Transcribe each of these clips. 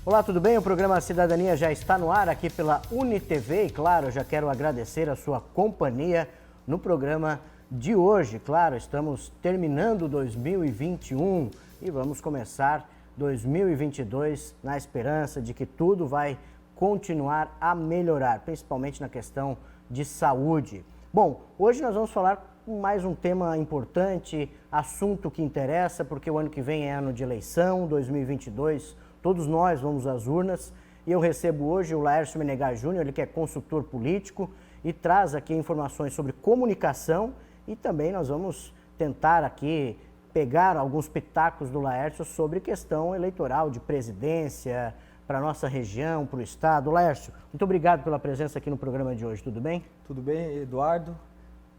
Olá, tudo bem? O programa Cidadania já está no ar aqui pela UniTV e, claro, já quero agradecer a sua companhia no programa de hoje. Claro, estamos terminando 2021 e vamos começar 2022 na esperança de que tudo vai continuar a melhorar, principalmente na questão de saúde. Bom, hoje nós vamos falar mais um tema importante, assunto que interessa, porque o ano que vem é ano de eleição, 2022, todos nós vamos às urnas, e eu recebo hoje o Laércio Menegar Júnior, ele que é consultor político e traz aqui informações sobre comunicação, e também nós vamos tentar aqui pegar alguns pitacos do Laércio sobre questão eleitoral de presidência para a nossa região, para o estado. Laércio, muito obrigado pela presença aqui no programa de hoje, tudo bem? Tudo bem, Eduardo.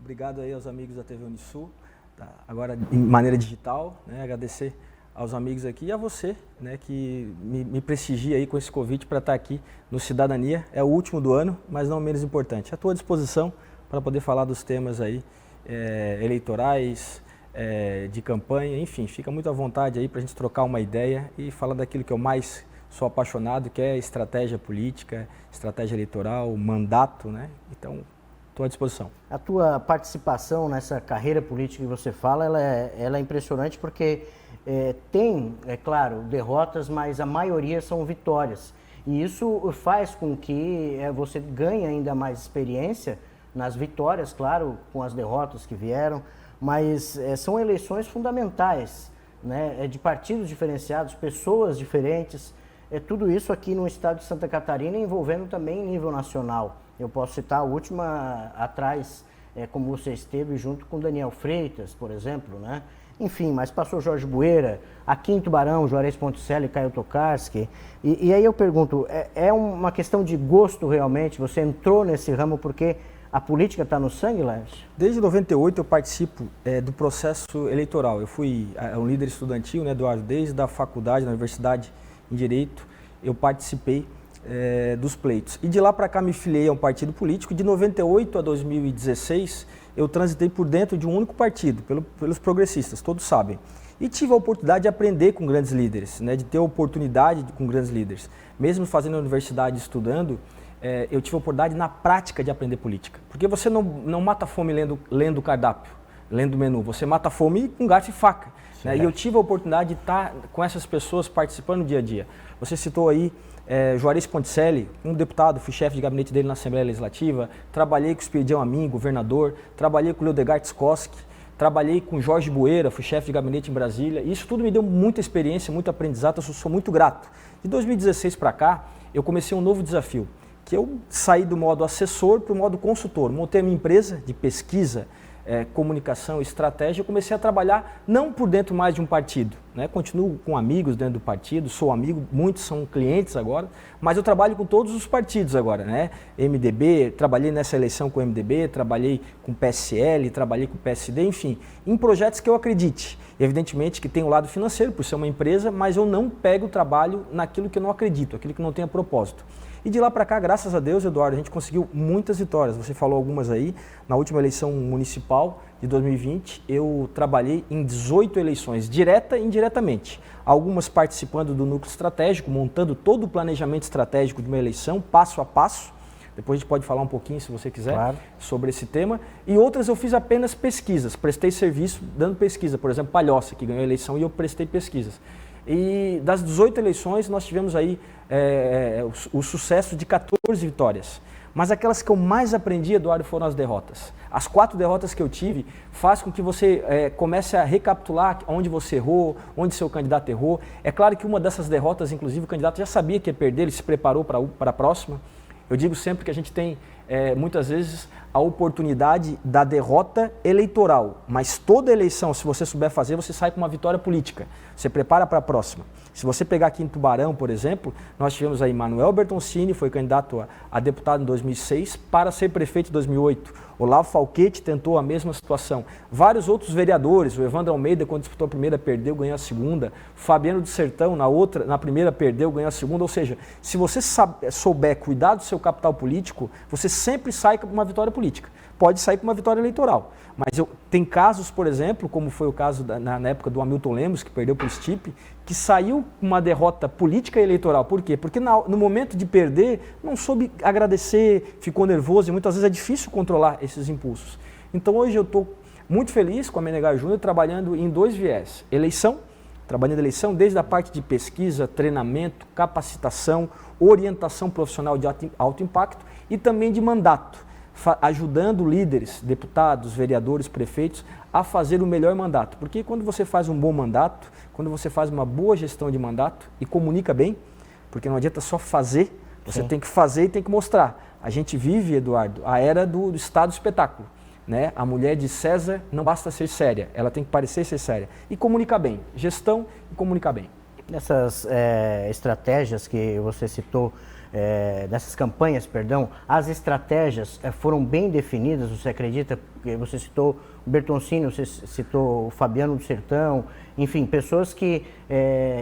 Obrigado aí aos amigos da TV Unisul, agora de maneira digital, né? Agradecer aos amigos aqui e a você, né, que me prestigia aí com esse convite para estar aqui no Cidadania. É o último do ano, mas não menos importante. À tua disposição para poder falar dos temas aí eleitorais, de campanha, enfim, fica muito à vontade aí para a gente trocar uma ideia e falar daquilo que eu mais sou apaixonado, que é estratégia política, estratégia eleitoral, mandato, né? Então, estou à disposição. A tua participação nessa carreira política que você fala, ela é impressionante porque tem, é claro, derrotas, mas a maioria são vitórias. E isso faz com que você ganhe ainda mais experiência nas vitórias, claro, com as derrotas que vieram, mas são eleições fundamentais, né? De partidos diferenciados, pessoas diferentes, tudo isso aqui no estado de Santa Catarina, envolvendo também nível nacional. Eu posso citar a última atrás, como você esteve junto com Daniel Freitas, por exemplo, né? Enfim, mas passou Jorge Bueira, aqui em Tubarão, Juarez Ponticelli, Caio Tokarski. E aí eu pergunto, é uma questão de gosto realmente? Você entrou nesse ramo porque a política está no sangue, Laércio? Desde 98 eu participo do processo eleitoral. Eu fui um líder estudantil, né, Eduardo? Desde a faculdade, na universidade em Direito, eu participei dos pleitos. E de lá para cá me filiei a um partido político. De 98 a 2016 eu transitei por dentro de um único partido, pelos progressistas, todos sabem. E tive a oportunidade de aprender com grandes líderes, né, de ter a oportunidade com grandes líderes. Mesmo fazendo a universidade estudando, eu tive a oportunidade na prática de aprender política. Porque você não mata a fome lendo o cardápio, lendo o menu, você mata a fome com garfo e faca. Né? E eu tive a oportunidade de estar com essas pessoas participando do dia a dia. Você citou aí Juarez Ponticelli, um deputado, fui chefe de gabinete dele na Assembleia Legislativa, trabalhei com o Espiridião Amin, governador, trabalhei com o Leodegard Skoski, trabalhei com Jorge Bueira, fui chefe de gabinete em Brasília. E isso tudo me deu muita experiência, muito aprendizado, eu sou muito grato. De 2016 para cá, eu comecei um novo desafio, que eu saí do modo assessor para o modo consultor. Montei a minha empresa de pesquisa, comunicação, estratégia. Eu comecei a trabalhar não por dentro mais de um partido, né? Continuo com amigos dentro do partido, sou amigo, muitos são clientes agora, mas eu trabalho com todos os partidos agora, né? MDB, trabalhei nessa eleição com o MDB, trabalhei com o PSL, trabalhei com o PSD, enfim, em projetos que eu acredite. Evidentemente que tem o lado financeiro, por ser uma empresa, mas eu não pego o trabalho naquilo que eu não acredito, aquilo que não tenha propósito. E de lá para cá, graças a Deus, Eduardo, a gente conseguiu muitas vitórias. Você falou algumas aí. Na última eleição municipal de 2020, eu trabalhei em 18 eleições, direta e indiretamente. Algumas participando do núcleo estratégico, montando todo o planejamento estratégico de uma eleição, passo a passo. Depois a gente pode falar um pouquinho, se você quiser, claro, sobre esse tema. E outras eu fiz apenas pesquisas, prestei serviço dando pesquisa. Por exemplo, Palhoça, que ganhou a eleição, e eu prestei pesquisas. E das 18 eleições, nós tivemos aí o sucesso de 14 vitórias. Mas aquelas que eu mais aprendi, Eduardo, foram as derrotas. As 4 derrotas que eu tive faz com que você comece a recapitular onde você errou, onde seu candidato errou. É claro que uma dessas derrotas, inclusive, o candidato já sabia que ia perder, ele se preparou para a próxima. Eu digo sempre que a gente tem, muitas vezes, a oportunidade da derrota eleitoral, mas toda eleição, se você souber fazer, você sai com uma vitória política. Você prepara para a próxima. Se você pegar aqui em Tubarão, por exemplo, nós tivemos aí Manuel Bertoncini, foi candidato a deputado em 2006, para ser prefeito em 2008. Olavo Falquete tentou a mesma situação. Vários outros vereadores, o Evandro Almeida, quando disputou a primeira, perdeu, ganhou a segunda. Fabiano do Sertão, na primeira, perdeu, ganhou a segunda. Ou seja, se você souber cuidar do seu capital político, você sempre sai com uma vitória política. Pode sair com uma vitória eleitoral. Mas tem casos, por exemplo, como foi o caso na época do Hamilton Lemos, que perdeu para o Stipe, que saiu com uma derrota política e eleitoral. Por quê? Porque no momento de perder, não soube agradecer, ficou nervoso e muitas vezes é difícil controlar esses impulsos. Então hoje eu estou muito feliz com a Menegar Júnior trabalhando em 2 viés. Trabalhando eleição desde a parte de pesquisa, treinamento, capacitação, orientação profissional de alto impacto e também de mandato, ajudando líderes, deputados, vereadores, prefeitos a fazer o melhor mandato. Porque quando você faz um bom mandato, quando você faz uma boa gestão de mandato e comunica bem, porque não adianta só fazer, você tem que fazer e tem que mostrar. A gente vive, Eduardo, a era do Estado espetáculo. Né? A mulher de César não basta ser séria, ela tem que parecer ser séria. E comunicar bem, gestão e comunicar bem. Nessas estratégias que você citou, dessas campanhas, perdão, as estratégias foram bem definidas, você acredita? Você citou o Bertoncini, você citou o Fabiano do Sertão, enfim, pessoas que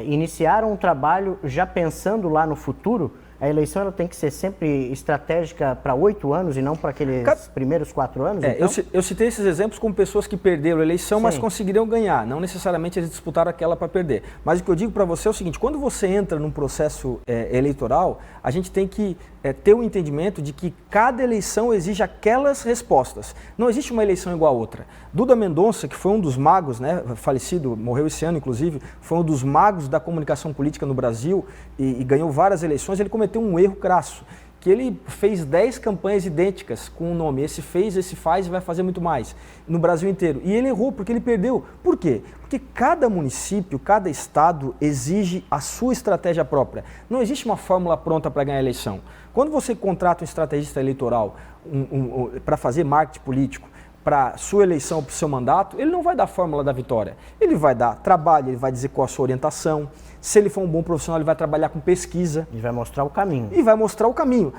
iniciaram um trabalho já pensando lá no futuro. A eleição ela tem que ser sempre estratégica para 8 anos e não para aqueles primeiros 4 anos? Então? Eu citei esses exemplos como pessoas que perderam a eleição, mas conseguiriam ganhar. Não necessariamente eles disputaram aquela para perder. Mas o que eu digo para você é o seguinte, quando você entra num processo eleitoral, a gente tem que ter um entendimento de que cada eleição exige aquelas respostas. Não existe uma eleição igual a outra. Duda Mendonça, que foi um dos magos, né, falecido, morreu esse ano inclusive, foi um dos magos da comunicação política no Brasil e ganhou várias eleições, ele cometeu um erro crasso, que ele fez 10 campanhas idênticas com o nome, esse fez, esse faz e vai fazer muito mais, no Brasil inteiro. E ele errou porque ele perdeu. Por quê? Porque cada município, cada estado exige a sua estratégia própria. Não existe uma fórmula pronta para ganhar a eleição. Quando você contrata um estrategista eleitoral para fazer marketing político, para sua eleição ou para o seu mandato, ele não vai dar a fórmula da vitória. Ele vai dar trabalho, ele vai dizer qual a sua orientação. Se ele for um bom profissional, ele vai trabalhar com pesquisa. E vai mostrar o caminho. E vai mostrar o caminho.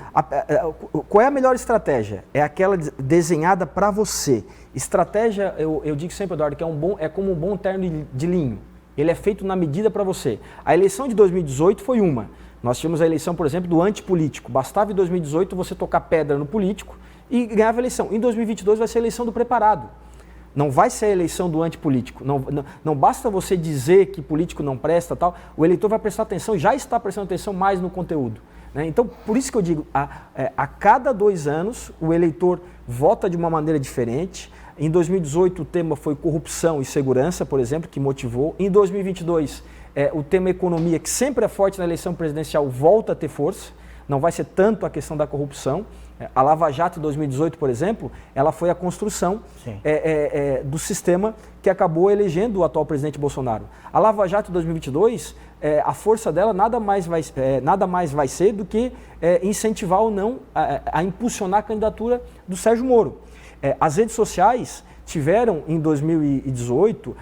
Qual é a melhor estratégia? É aquela desenhada para você. Estratégia, eu digo sempre, Eduardo, que é como um bom terno de linho. Ele é feito na medida para você. A eleição de 2018 foi uma. Nós tivemos a eleição, por exemplo, do antipolítico. Bastava em 2018 você tocar pedra no político e ganhava a eleição. Em 2022 vai ser a eleição do preparado. Não vai ser a eleição do antipolítico. Não basta você dizer que político não presta, tal. O eleitor vai prestar atenção, já está prestando atenção mais no conteúdo. Né? Então, por isso que eu digo, a cada 2 anos o eleitor vota de uma maneira diferente. Em 2018 o tema foi corrupção e segurança, por exemplo, que motivou. Em 2022 o tema economia, que sempre é forte na eleição presidencial, volta a ter força. Não vai ser tanto a questão da corrupção. A Lava Jato, em 2018, por exemplo, ela foi a construção do sistema que acabou elegendo o atual presidente Bolsonaro. A Lava Jato, em 2022, a força dela nada mais vai ser do que incentivar ou não a impulsionar a candidatura do Sérgio Moro. As redes sociais tiveram, em 2018,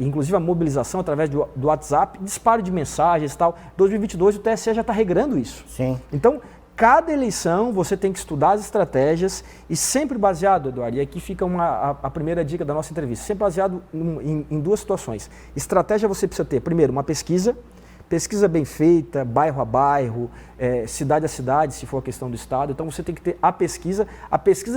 inclusive a mobilização através do WhatsApp, disparo de mensagens e tal. Em 2022, o TSE já está regrando isso. Sim. Então, cada eleição você tem que estudar as estratégias e sempre baseado, Eduardo, e aqui fica a primeira dica da nossa entrevista, sempre baseado em 2 situações. Estratégia você precisa ter, primeiro, uma pesquisa bem feita, bairro a bairro, cidade a cidade, se for a questão do estado. Então você tem que ter a pesquisa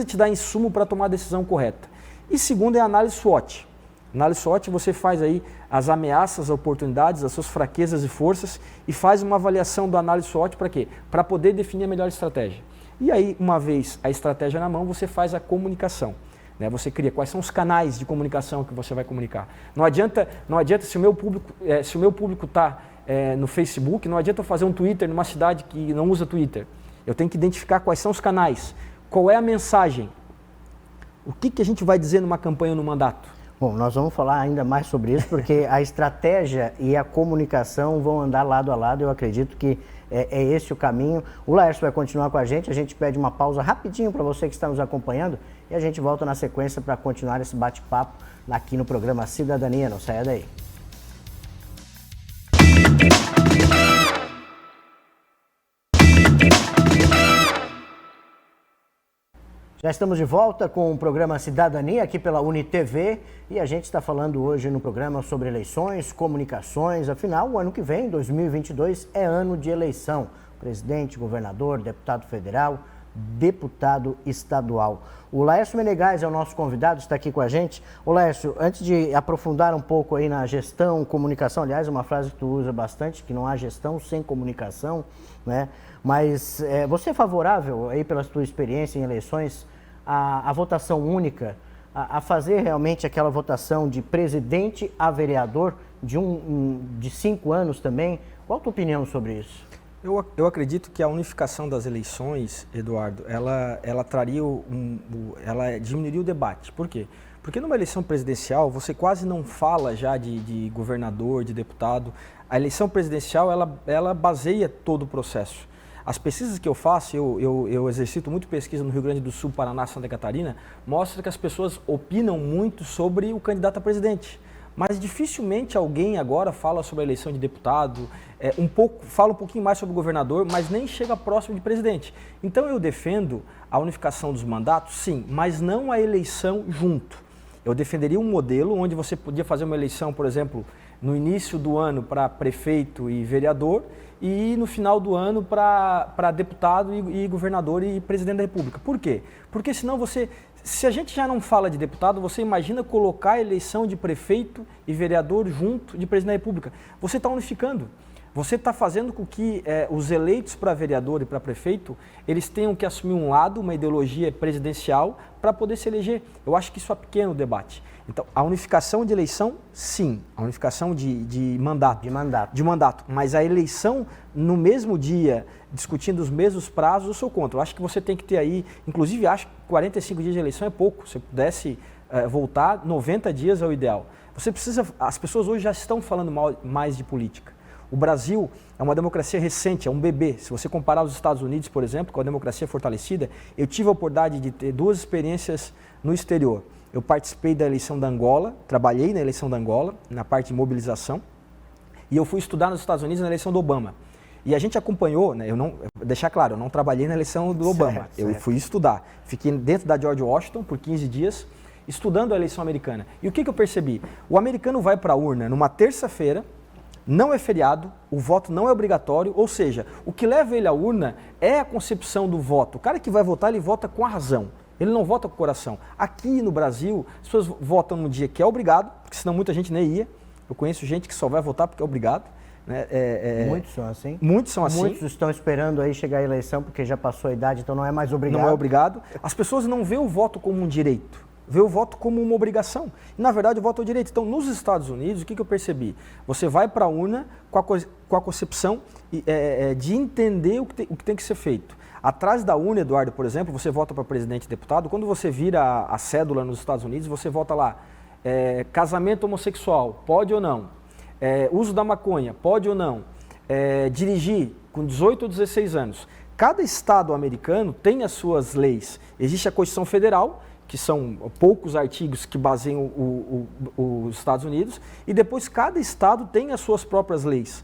te dá insumo para tomar a decisão correta. E segundo é a análise SWOT. Análise SWOT, você faz aí as ameaças, as oportunidades, as suas fraquezas e forças e faz uma avaliação do análise SWOT para quê? Para poder definir a melhor estratégia. E aí, uma vez a estratégia na mão, você faz a comunicação. Né? Você cria quais são os canais de comunicação que você vai comunicar. Não adianta se o meu público está no Facebook, não adianta eu fazer um Twitter numa cidade que não usa Twitter. Eu tenho que identificar quais são os canais, qual é a mensagem, o que a gente vai dizer numa campanha ou no mandato. Bom, nós vamos falar ainda mais sobre isso, porque a estratégia e a comunicação vão andar lado a lado. Eu acredito que é esse o caminho. O Laércio vai continuar com a gente pede uma pausa rapidinho para você que está nos acompanhando e a gente volta na sequência para continuar esse bate-papo aqui no programa Cidadania. Não saia daí. Já estamos de volta com o programa Cidadania aqui pela UniTV e a gente está falando hoje no programa sobre eleições, comunicações. Afinal, o ano que vem, 2022, é ano de eleição. Presidente, governador, deputado federal, deputado estadual. O Laércio Menegas é o nosso convidado, está aqui com a gente. Ô Laércio, antes de aprofundar um pouco aí na gestão, comunicação, aliás, uma frase que tu usa bastante, que não há gestão sem comunicação, né? Mas você é favorável, aí pela tua experiência em eleições, à votação única, a fazer realmente aquela votação de presidente a vereador de 5 anos também? Qual a tua opinião sobre isso? Eu acredito que a unificação das eleições, Eduardo, ela traria ela diminuiria o debate. Por quê? Porque numa eleição presidencial você quase não fala já de governador, de deputado. A eleição presidencial ela baseia todo o processo. As pesquisas que eu faço, eu exercito muito pesquisa no Rio Grande do Sul, Paraná, Santa Catarina, mostra que as pessoas opinam muito sobre o candidato a presidente. Mas dificilmente alguém agora fala sobre a eleição de deputado, fala um pouquinho mais sobre o governador, mas nem chega próximo de presidente. Então eu defendo a unificação dos mandatos, sim, mas não a eleição junto. Eu defenderia um modelo onde você podia fazer uma eleição, por exemplo, no início do ano para prefeito e vereador e no final do ano para deputado e governador e presidente da República. Por quê? Porque senão se a gente já não fala de deputado, você imagina colocar a eleição de prefeito e vereador junto de presidente da República. Você está unificando. Você está fazendo com que os eleitos para vereador e para prefeito, eles tenham que assumir um lado, uma ideologia presidencial, para poder se eleger. Eu acho que isso é pequeno o debate. Então, a unificação de eleição, sim. A unificação de mandato. De mandato. Mas a eleição no mesmo dia, discutindo os mesmos prazos, eu sou contra. Eu acho que você tem que ter aí, inclusive acho que 45 dias de eleição é pouco. Se pudesse voltar, 90 dias é o ideal. As pessoas hoje já estão falando mais de política. O Brasil é uma democracia recente, é um bebê. Se você comparar os Estados Unidos, por exemplo, com a democracia fortalecida, eu tive a oportunidade de ter 2 experiências no exterior. Eu participei da eleição da Angola, trabalhei na eleição da Angola, na parte de mobilização, e eu fui estudar nos Estados Unidos na eleição do Obama. E a gente acompanhou, né, deixar claro, eu não trabalhei na eleição do Obama, eu fui estudar. Fiquei dentro da George Washington por 15 dias, estudando a eleição americana. E o que eu percebi? O americano vai para a urna numa terça-feira, não é feriado, o voto não é obrigatório, ou seja, o que leva ele à urna é a concepção do voto. O cara que vai votar, ele vota com a razão, ele não vota com o coração. Aqui no Brasil, as pessoas votam no dia que é obrigado, porque senão muita gente nem ia. Eu conheço gente que só vai votar porque é obrigado. Né? Muitos são assim? Muitos são assim. Muitos estão esperando aí chegar a eleição porque já passou a idade, então não é mais obrigado. Não é obrigado. As pessoas não veem o voto como um direito. Vê o voto como uma obrigação. E, na verdade, o voto é o direito. Então, nos Estados Unidos, o que eu percebi? Você vai para a urna com a concepção de entender o que tem que ser feito. Atrás da urna, Eduardo, por exemplo, você vota para presidente e deputado. Quando você vira a cédula nos Estados Unidos, você vota lá, casamento homossexual, pode ou não? Uso da maconha, pode ou não? Dirigir com 18 ou 16 anos. Cada estado americano tem as suas leis. Existe a Constituição Federal, que são poucos artigos que baseiam os Estados Unidos, e depois cada estado tem as suas próprias leis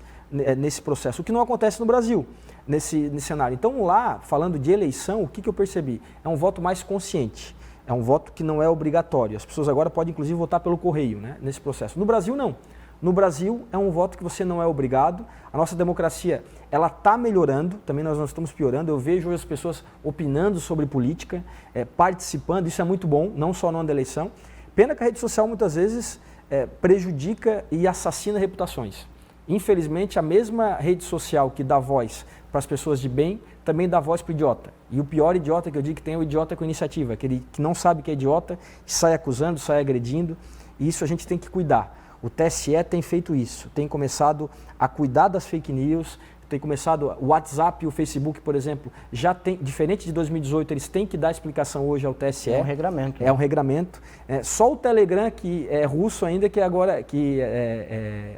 nesse processo, o que não acontece no Brasil, nesse cenário. Então lá, falando de eleição, o que eu percebi? É um voto mais consciente, é um voto que não é obrigatório. As pessoas agora podem inclusive votar pelo correio, né, nesse processo. No Brasil não. No Brasil é um voto que você não é obrigado. A nossa democracia, ela está melhorando, também nós não estamos piorando. Eu vejo hoje as pessoas opinando sobre política, participando, isso é muito bom, não só no ano da eleição. Pena que a rede social muitas vezes prejudica e assassina reputações. Infelizmente, a mesma rede social que dá voz para as pessoas de bem, também dá voz para o idiota. E o pior idiota que eu digo que tem é o idiota com iniciativa, aquele que não sabe que é idiota, sai acusando, sai agredindo, e isso a gente tem que cuidar. O TSE tem feito isso, tem começado a cuidar das fake news, tem começado, o WhatsApp e o Facebook, por exemplo, já tem, diferente de 2018, eles têm que dar explicação hoje ao TSE. É um regramento. É um regramento. Só o Telegram, que é russo ainda, que agora,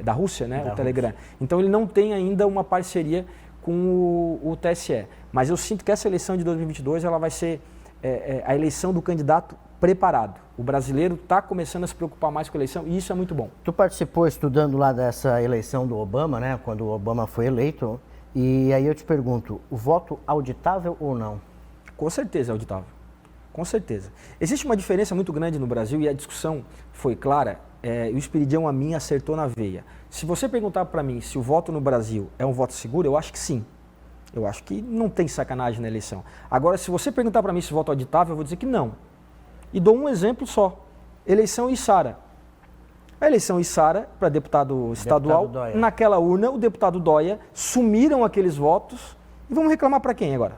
da Rússia, né, o Telegram. Então ele não tem ainda uma parceria com o TSE. Mas eu sinto que essa eleição de 2022, ela vai ser a eleição do candidato preparado. O brasileiro está começando a se preocupar mais com a eleição e isso é muito bom. Tu participou estudando lá dessa eleição do Obama, né? Quando o Obama foi eleito. E aí eu te pergunto, o voto auditável ou não? Com certeza é auditável. Com certeza. Existe uma diferença muito grande no Brasil e a discussão foi clara. O Espiridião a mim acertou na veia. Se você perguntar para mim se o voto no Brasil é um voto seguro, eu acho que sim. Eu acho que não tem sacanagem na eleição. Agora, se você perguntar para mim se voto auditável, eu vou dizer que não. E dou um exemplo só. Eleição Içara. A eleição Içara para deputado estadual, naquela urna, o deputado Dóia, sumiram aqueles votos. E vamos reclamar para quem agora?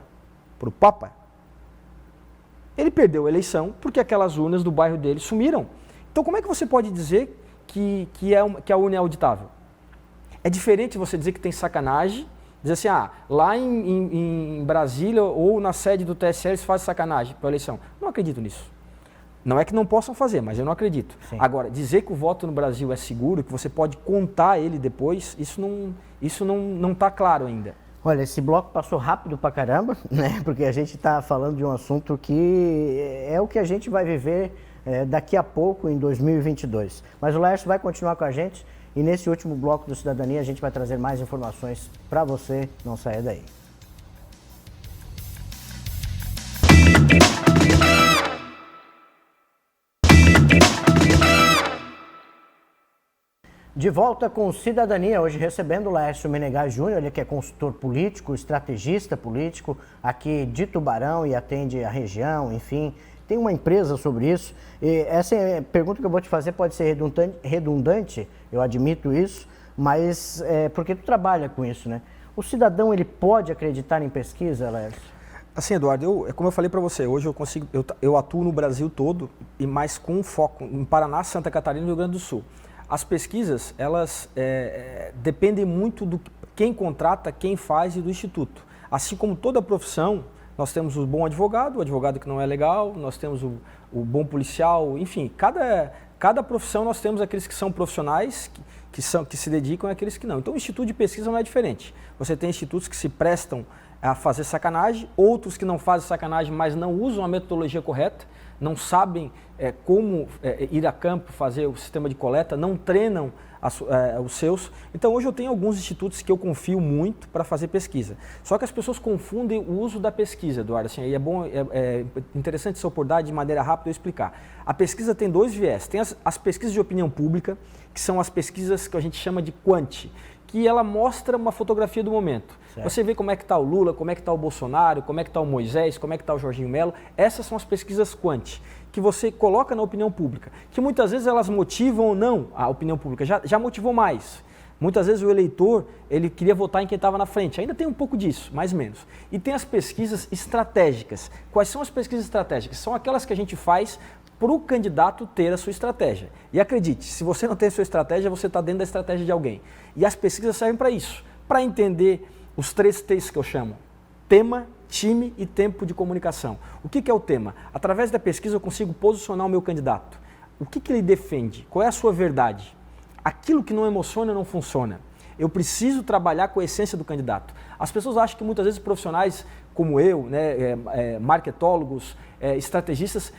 Para o Papa? Ele perdeu a eleição porque aquelas urnas do bairro dele sumiram. Então, como é que você pode dizer que a urna é auditável? É diferente você dizer que tem sacanagem, dizer assim, lá em Brasília ou na sede do TSE eles fazem sacanagem para a eleição. Não acredito nisso. Não é que não possam fazer, mas eu não acredito. Sim. Agora, dizer que o voto no Brasil é seguro, que você pode contar ele depois, isso não está claro ainda. Olha, esse bloco passou rápido pra caramba, né? Porque a gente está falando de um assunto que é o que a gente vai viver daqui a pouco, em 2022. Mas o Laércio vai continuar com a gente e nesse último bloco do Cidadania a gente vai trazer mais informações para você. Não saia daí. De volta com Cidadania, hoje recebendo o Laércio Menegas Júnior, ele que é consultor político, estrategista político aqui de Tubarão e atende a região, enfim, tem uma empresa sobre isso. E essa pergunta que eu vou te fazer pode ser redundante, eu admito isso, mas porque tu trabalha com isso, né? O cidadão, ele pode acreditar em pesquisa, Laércio? Assim, Eduardo, como eu falei para você, hoje eu atuo no Brasil todo e mais com foco em Paraná, Santa Catarina e Rio Grande do Sul. As pesquisas, elas dependem muito do quem contrata, quem faz e do instituto. Assim como toda profissão, nós temos o bom advogado, o advogado que não é legal, nós temos o bom policial, enfim, cada profissão nós temos aqueles que são profissionais, que se dedicam e aqueles que não. Então o instituto de pesquisa não é diferente. Você tem institutos que se prestam a fazer sacanagem, outros que não fazem sacanagem, mas não usam a metodologia correta, não sabem como ir a campo, fazer o sistema de coleta, não treinam os seus. Então hoje eu tenho alguns institutos que eu confio muito para fazer pesquisa. Só que as pessoas confundem o uso da pesquisa, Eduardo. Assim, é interessante essa oportunidade de maneira rápida eu explicar. A pesquisa tem dois viés. Tem as pesquisas de opinião pública, que são as pesquisas que a gente chama de quant, que ela mostra uma fotografia do momento. Certo. Você vê como é que está o Lula, como é que está o Bolsonaro, como é que está o Moisés, como é que está o Jorginho Melo. Essas são as pesquisas quant, que você coloca na opinião pública, que muitas vezes elas motivam ou não a opinião pública, já motivou mais. Muitas vezes o eleitor, ele queria votar em quem estava na frente, ainda tem um pouco disso, mais ou menos. E tem as pesquisas estratégicas. Quais são as pesquisas estratégicas? São aquelas que a gente faz para o candidato ter a sua estratégia. E acredite, se você não tem a sua estratégia, você está dentro da estratégia de alguém. E as pesquisas servem para isso, para entender os 3 T's que eu chamo: tema, time e tempo de comunicação. O que é o tema? Através da pesquisa eu consigo posicionar o meu candidato. O que ele defende? Qual é a sua verdade? Aquilo que não emociona não funciona. Eu preciso trabalhar com a essência do candidato. As pessoas acham que muitas vezes profissionais como eu, marketólogos, estrategistas,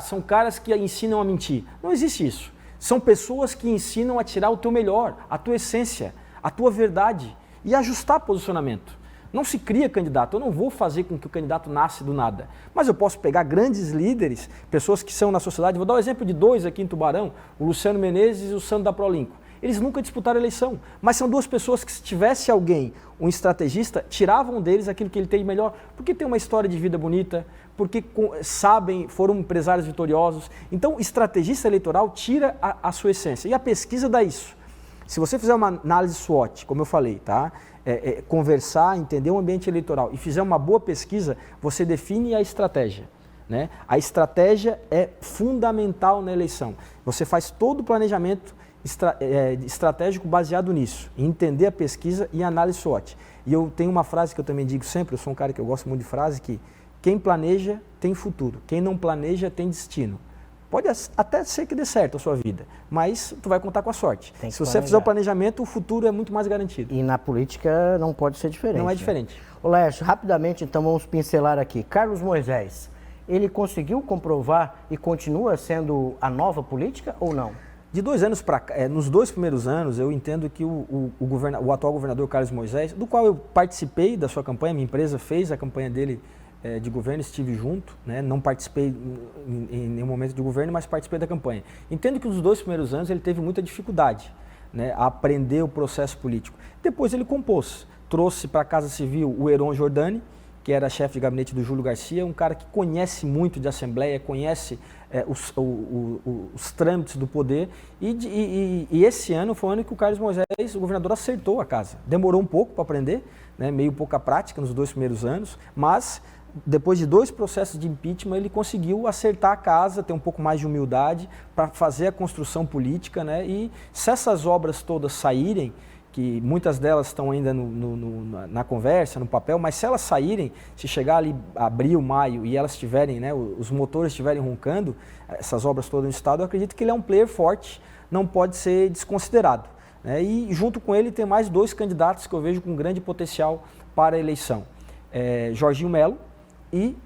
são caras que ensinam a mentir. Não existe isso. São pessoas que ensinam a tirar o teu melhor, a tua essência, a tua verdade e ajustar posicionamento. Não se cria candidato, eu não vou fazer com que o candidato nasça do nada. Mas eu posso pegar grandes líderes, pessoas que são na sociedade, vou dar o exemplo de 2 aqui em Tubarão, o Luciano Menezes e o Sandro da Prolinco. Eles nunca disputaram eleição, mas são 2 pessoas que, se tivesse alguém, um estrategista, tiravam deles aquilo que ele tem de melhor, porque tem uma história de vida bonita, porque sabem, foram empresários vitoriosos. Então, o estrategista eleitoral tira a sua essência, e a pesquisa dá isso. Se você fizer uma análise SWOT, como eu falei, tá? Conversar, entender o ambiente eleitoral e fizer uma boa pesquisa, você define a estratégia. Né? A estratégia é fundamental na eleição. Você faz todo o planejamento estratégico baseado nisso, em entender a pesquisa e a análise SWOT. E eu tenho uma frase que eu também digo sempre, eu sou um cara que eu gosto muito de frase, que quem planeja tem futuro, quem não planeja tem destino. Pode até ser que dê certo a sua vida, mas tu vai contar com a sorte. Se você fizer o planejamento, o futuro é muito mais garantido. E na política não pode ser diferente. Não é diferente. Né? Ô Laércio, rapidamente então vamos pincelar aqui. Carlos Moisés, ele conseguiu comprovar e continua sendo a nova política ou não? De 2 anos para cá, nos 2 primeiros anos, eu entendo que o atual governador Carlos Moisés, do qual eu participei da sua campanha, minha empresa fez a campanha dele de governo, estive junto, né? Não participei em nenhum momento de governo, mas participei da campanha. Entendo que nos 2 primeiros anos ele teve muita dificuldade, né, a aprender o processo político. Depois ele compôs, trouxe para a Casa Civil o Heron Jordani, que era chefe de gabinete do Júlio Garcia, um cara que conhece muito de Assembleia, conhece os trâmites do poder. E esse ano foi o ano que o Carlos Moisés, o governador, acertou a casa. Demorou um pouco para aprender, né, meio pouca prática nos 2 primeiros anos, mas depois de 2 processos de impeachment, ele conseguiu acertar a casa, ter um pouco mais de humildade para fazer a construção política, né? E se essas obras todas saírem, que muitas delas estão ainda na conversa, no papel, mas se elas saírem, se chegar ali abril, maio e elas estiverem, né, os motores estiverem roncando, essas obras todas no estado, eu acredito que ele é um player forte, não pode ser desconsiderado, né? E junto com ele tem mais 2 candidatos que eu vejo com grande potencial para a eleição. Jorginho Melo e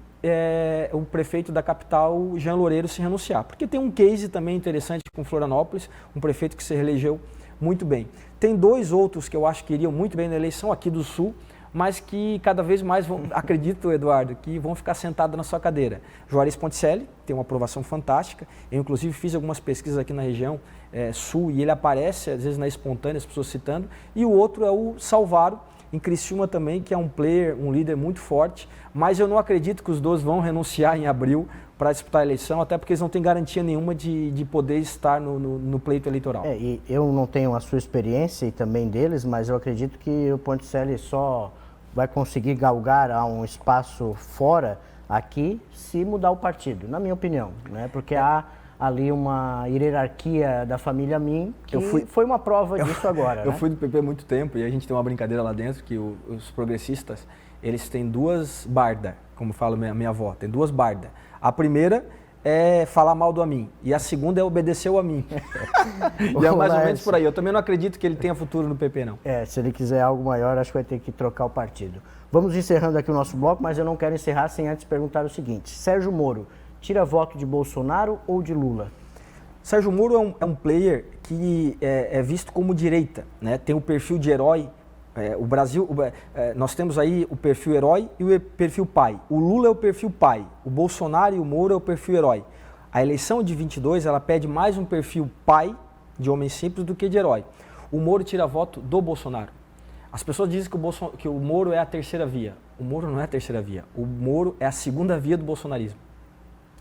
o prefeito da capital, Jean Loureiro, se renunciar. Porque tem um case também interessante com Florianópolis, um prefeito que se reelegeu muito bem. Tem 2 outros que eu acho que iriam muito bem na eleição aqui do Sul, mas que cada vez mais, acredito, Eduardo, que vão ficar sentados na sua cadeira. Juarez Ponticelli tem uma aprovação fantástica. Eu, inclusive, fiz algumas pesquisas aqui na região Sul e ele aparece, às vezes, na espontânea, as pessoas citando. E o outro é o Salvaro, em Criciúma também, que é um player, um líder muito forte, mas eu não acredito que os 2 vão renunciar em abril para disputar a eleição, até porque eles não têm garantia nenhuma de poder estar no pleito eleitoral. E eu não tenho a sua experiência e também deles, mas eu acredito que o Ponticelli só vai conseguir galgar a um espaço fora aqui se mudar o partido, na minha opinião, né? Porque há ali uma hierarquia da família Min, que foi uma prova disso agora. Eu fui do PP há muito tempo e a gente tem uma brincadeira lá dentro que os progressistas, eles têm 2 bardas, como fala minha avó, tem 2 bardas. A primeira é falar mal do Amin e a segunda é obedecer o Amin. E é mais ou menos por aí. Eu também não acredito que ele tenha futuro no PP, não. Se ele quiser algo maior, acho que vai ter que trocar o partido. Vamos encerrando aqui o nosso bloco, mas eu não quero encerrar sem antes perguntar o seguinte. Sérgio Moro tira voto de Bolsonaro ou de Lula? Sérgio Moro é um player que é visto como direita, né? Tem o perfil de herói. O Brasil, nós temos aí o perfil herói e o perfil pai. O Lula é o perfil pai, o Bolsonaro e o Moro é o perfil herói. A eleição de 22, ela pede mais um perfil pai, de homem simples, do que de herói. O Moro tira voto do Bolsonaro. As pessoas dizem que o Moro é a terceira via. O Moro não é a terceira via. O Moro é a segunda via do bolsonarismo.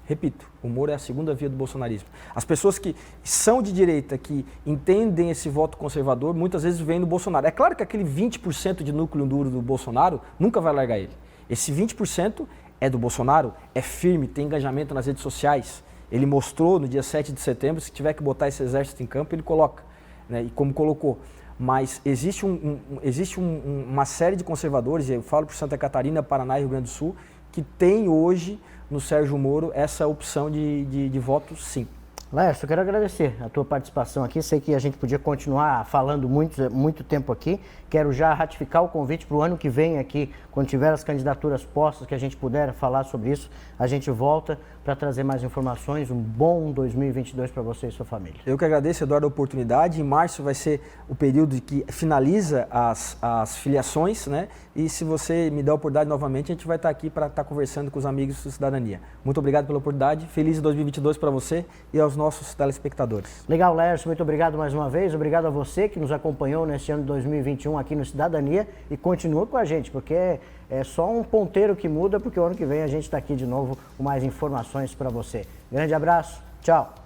Repito, o Moro é a segunda via do bolsonarismo. As pessoas que são de direita, que entendem esse voto conservador, muitas vezes vêm no Bolsonaro. É claro que aquele 20% de núcleo duro do Bolsonaro nunca vai largar ele. Esse 20% é do Bolsonaro, é firme, tem engajamento nas redes sociais. Ele mostrou no dia 7 de setembro, se tiver que botar esse exército em campo, ele coloca, né? E como colocou. Mas existe uma série de conservadores, eu falo por Santa Catarina, Paraná e Rio Grande do Sul, que tem hoje no Sérgio Moro essa opção de voto, sim. Laércio, eu quero agradecer a tua participação aqui. Sei que a gente podia continuar falando muito tempo aqui. Quero já ratificar o convite para o ano que vem aqui, quando tiver as candidaturas postas, que a gente puder falar sobre isso, a gente volta para trazer mais informações. Um bom 2022 para você e sua família. Eu que agradeço, Eduardo, a oportunidade. Em março vai ser o período que finaliza as filiações, né? E se você me der a oportunidade novamente, a gente vai estar aqui para estar conversando com os amigos da cidadania. Muito obrigado pela oportunidade. Feliz 2022 para você e aos nossos telespectadores. Legal, Laércio. Muito obrigado mais uma vez. Obrigado a você que nos acompanhou neste ano de 2021 aqui no Cidadania e continua com a gente, porque é só um ponteiro que muda, porque o ano que vem a gente está aqui de novo com mais informações para você. Grande abraço. Tchau.